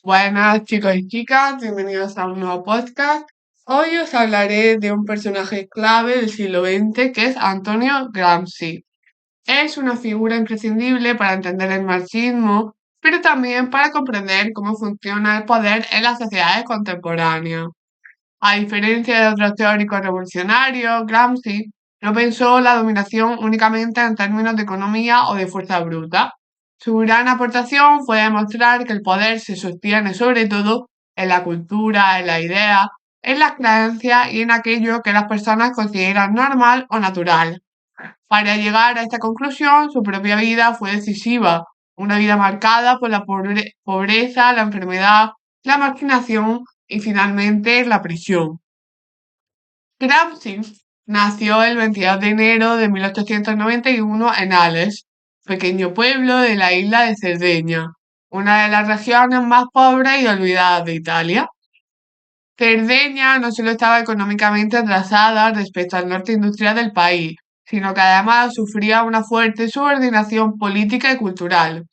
Buenas chicos y chicas, bienvenidos a un nuevo podcast. Hoy os hablaré de un personaje clave del siglo XX que es Antonio Gramsci. Es una figura imprescindible para entender el marxismo, pero también para comprender cómo funciona el poder en las sociedades contemporáneas. A diferencia de otros teóricos revolucionarios, Gramsci no pensó la dominación únicamente en términos de economía o de fuerza bruta. Su gran aportación fue demostrar que el poder se sostiene sobre todo en la cultura, en la idea, en las creencias y en aquello que las personas consideran normal o natural. Para llegar a esta conclusión, su propia vida fue decisiva, una vida marcada por la pobreza, la enfermedad, la marginación y finalmente la prisión. Gramsci nació el 22 de enero de 1891 en Ales, pequeño pueblo de la isla de Cerdeña, una de las regiones más pobres y olvidadas de Italia. Cerdeña no solo estaba económicamente atrasada respecto al norte industrial del país, sino que además sufría una fuerte subordinación política y cultural.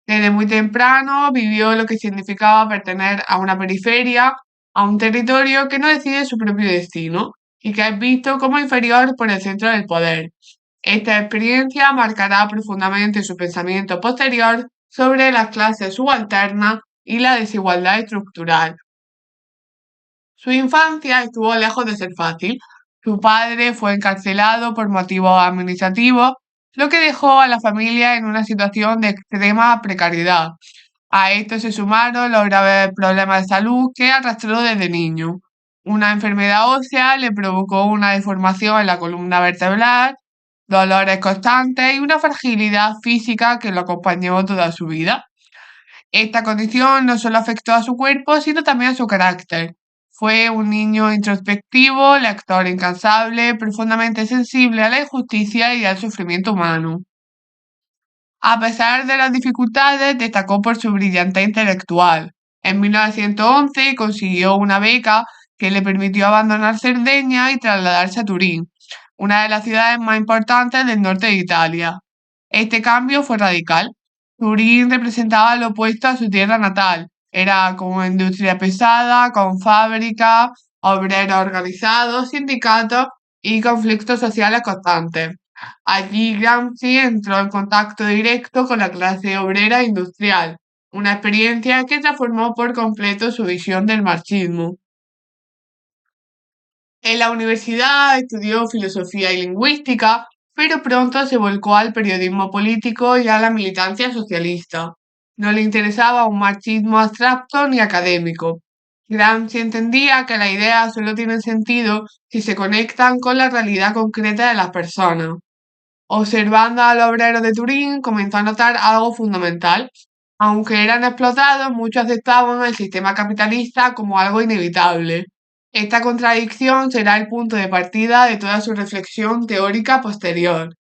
Desde muy temprano vivió lo que significaba pertenecer a una periferia, a un territorio que no decide su propio destino y que es visto como inferior por el centro del poder. Esta experiencia marcará profundamente su pensamiento posterior sobre las clases subalternas y la desigualdad estructural. Su infancia estuvo lejos de ser fácil. Su padre fue encarcelado por motivos administrativos, lo que dejó a la familia en una situación de extrema precariedad. A esto se sumaron los graves problemas de salud que arrastró desde niño. Una enfermedad ósea le provocó una deformación en la columna vertebral, dolores constantes y una fragilidad física que lo acompañó toda su vida. Esta condición no solo afectó a su cuerpo, sino también a su carácter. Fue un niño introspectivo, lector incansable, profundamente sensible a la injusticia y al sufrimiento humano. A pesar de las dificultades, destacó por su brillantez intelectual. En 1911 consiguió una beca que le permitió abandonar Cerdeña y trasladarse a Turín, una de las ciudades más importantes del norte de Italia. Este cambio fue radical. Turín representaba lo opuesto a su tierra natal. Era como una industria pesada, con fábricas, obreros organizados, sindicatos y conflictos sociales constantes. Allí Gramsci entró en contacto directo con la clase obrera e industrial, una experiencia que transformó por completo su visión del marxismo. En la universidad estudió filosofía y lingüística, pero pronto se volcó al periodismo político y a la militancia socialista. No le interesaba un marxismo abstracto ni académico. Gramsci entendía que las ideas solo tienen sentido si se conectan con la realidad concreta de las personas. Observando a los obreros de Turín, comenzó a notar algo fundamental. Aunque eran explotados, muchos aceptaban el sistema capitalista como algo inevitable. Esta contradicción será el punto de partida de toda su reflexión teórica posterior.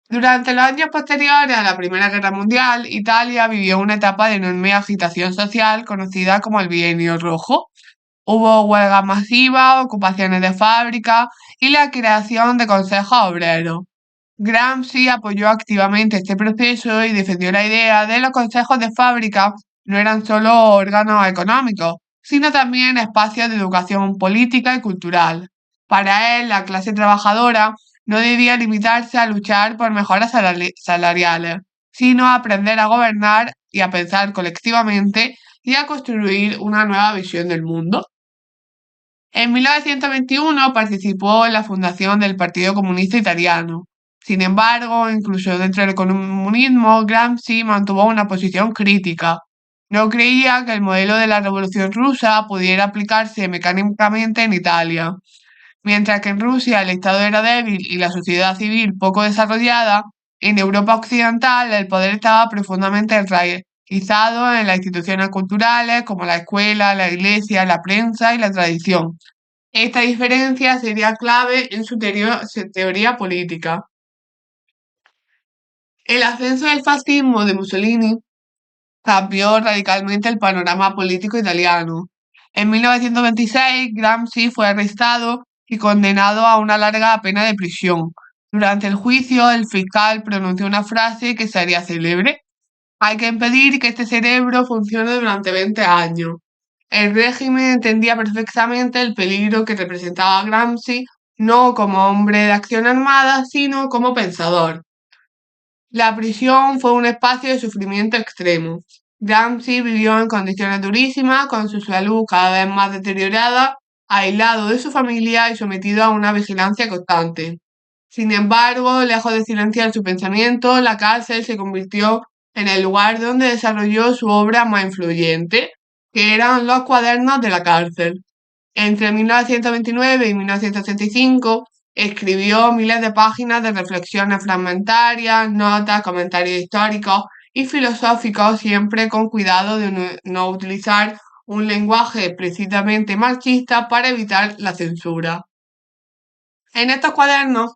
Durante los años posteriores a la Primera Guerra Mundial, Italia vivió una etapa de enorme agitación social conocida como el Bienio Rojo. Hubo huelgas masivas, ocupaciones de fábricas y la creación de consejos obreros. Gramsci apoyó activamente este proceso y defendió la idea de los consejos de fábrica no eran solo órganos económicos, sino también espacios de educación política y cultural. Para él, la clase trabajadora no debía limitarse a luchar por mejoras salariales, sino a aprender a gobernar y a pensar colectivamente y a construir una nueva visión del mundo. En 1921 participó en la fundación del Partido Comunista Italiano. Sin embargo, incluso dentro del comunismo, Gramsci mantuvo una posición crítica. No creía que el modelo de la Revolución rusa pudiera aplicarse mecánicamente en Italia. Mientras que en Rusia el Estado era débil y la sociedad civil poco desarrollada, en Europa occidental el poder estaba profundamente enraizado en las instituciones culturales como la escuela, la iglesia, la prensa y la tradición. Esta diferencia sería clave en su teoría política. El ascenso del fascismo de Mussolini cambió radicalmente el panorama político italiano. En 1926, Gramsci fue arrestado y condenado a una larga pena de prisión. Durante el juicio, el fiscal pronunció una frase que sería célebre: Hay que impedir que este cerebro funcione durante 20 años. El régimen entendía perfectamente el peligro que representaba Gramsci, no como hombre de acción armada, sino como pensador. La prisión fue un espacio de sufrimiento extremo. Gramsci vivió en condiciones durísimas, con su salud cada vez más deteriorada, aislado de su familia y sometido a una vigilancia constante. Sin embargo, lejos de silenciar su pensamiento, la cárcel se convirtió en el lugar donde desarrolló su obra más influyente, que eran los cuadernos de la cárcel. Entre 1929 y 1965 escribió miles de páginas de reflexiones fragmentarias, notas, comentarios históricos y filosóficos, siempre con cuidado de no utilizar un lenguaje explícitamente marxista para evitar la censura. En estos cuadernos,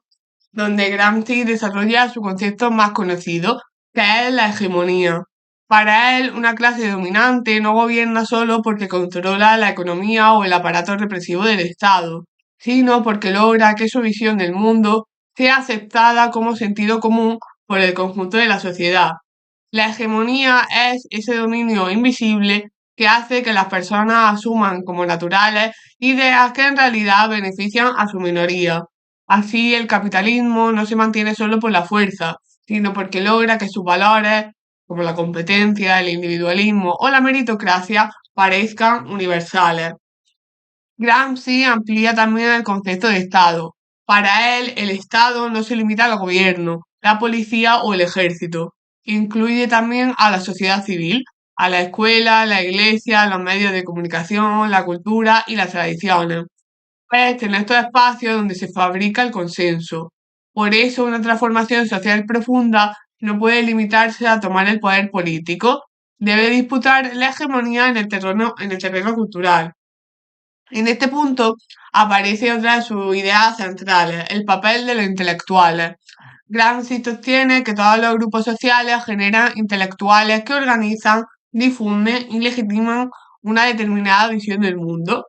donde Gramsci desarrolla su concepto más conocido, que es la hegemonía. Para él, una clase dominante no gobierna solo porque controla la economía o el aparato represivo del Estado, sino porque logra que su visión del mundo sea aceptada como sentido común por el conjunto de la sociedad. La hegemonía es ese dominio invisible que hace que las personas asuman como naturales ideas que en realidad benefician a su minoría. Así, el capitalismo no se mantiene solo por la fuerza, sino porque logra que sus valores, como la competencia, el individualismo o la meritocracia, parezcan universales. Gramsci amplía también el concepto de Estado. Para él, el Estado no se limita al gobierno, la policía o el ejército. Incluye también a la sociedad civil, a la escuela, la iglesia, los medios de comunicación, la cultura y las tradiciones. Es en estos espacios donde se fabrica el consenso. Por eso, una transformación social profunda no puede limitarse a tomar el poder político, debe disputar la hegemonía en el terreno cultural. En este punto aparece otra de sus ideas centrales, el papel de los intelectuales. Gramsci sostiene que todos los grupos sociales generan intelectuales que organizan, difunden y legitiman una determinada visión del mundo.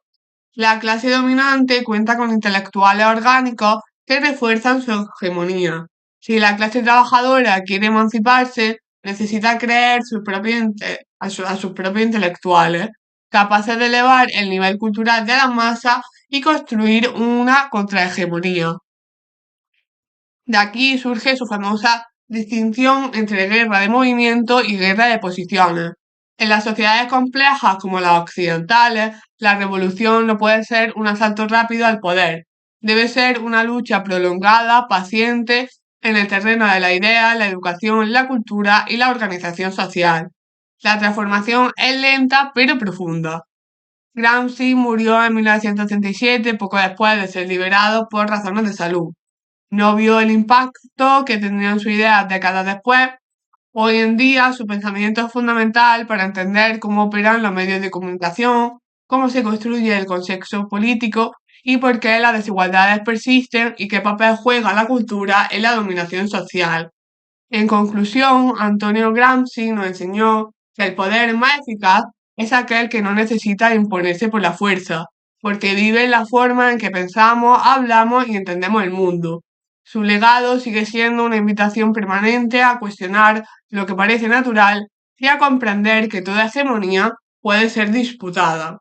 La clase dominante cuenta con intelectuales orgánicos que refuerzan su hegemonía. Si la clase trabajadora quiere emanciparse, necesita creer a sus propios intelectuales, capaces de elevar el nivel cultural de la masa y construir una contrahegemonía. De aquí surge su famosa distinción entre guerra de movimiento y guerra de posiciones. En las sociedades complejas como las occidentales, la revolución no puede ser un asalto rápido al poder. Debe ser una lucha prolongada, paciente, en el terreno de la idea, la educación, la cultura y la organización social. La transformación es lenta pero profunda. Gramsci murió en 1937, poco después de ser liberado por razones de salud. No vio el impacto que tendrían sus ideas décadas después. Hoy en día su pensamiento es fundamental para entender cómo operan los medios de comunicación, cómo se construye el contexto político y por qué las desigualdades persisten y qué papel juega la cultura en la dominación social. En conclusión, Antonio Gramsci nos enseñó que el poder más eficaz es aquel que no necesita imponerse por la fuerza, porque vive en la forma en que pensamos, hablamos y entendemos el mundo. Su legado sigue siendo una invitación permanente a cuestionar lo que parece natural y a comprender que toda hegemonía puede ser disputada.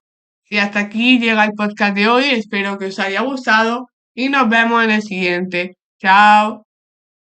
Y hasta aquí llega el podcast de hoy, espero que os haya gustado y nos vemos en el siguiente. Chao.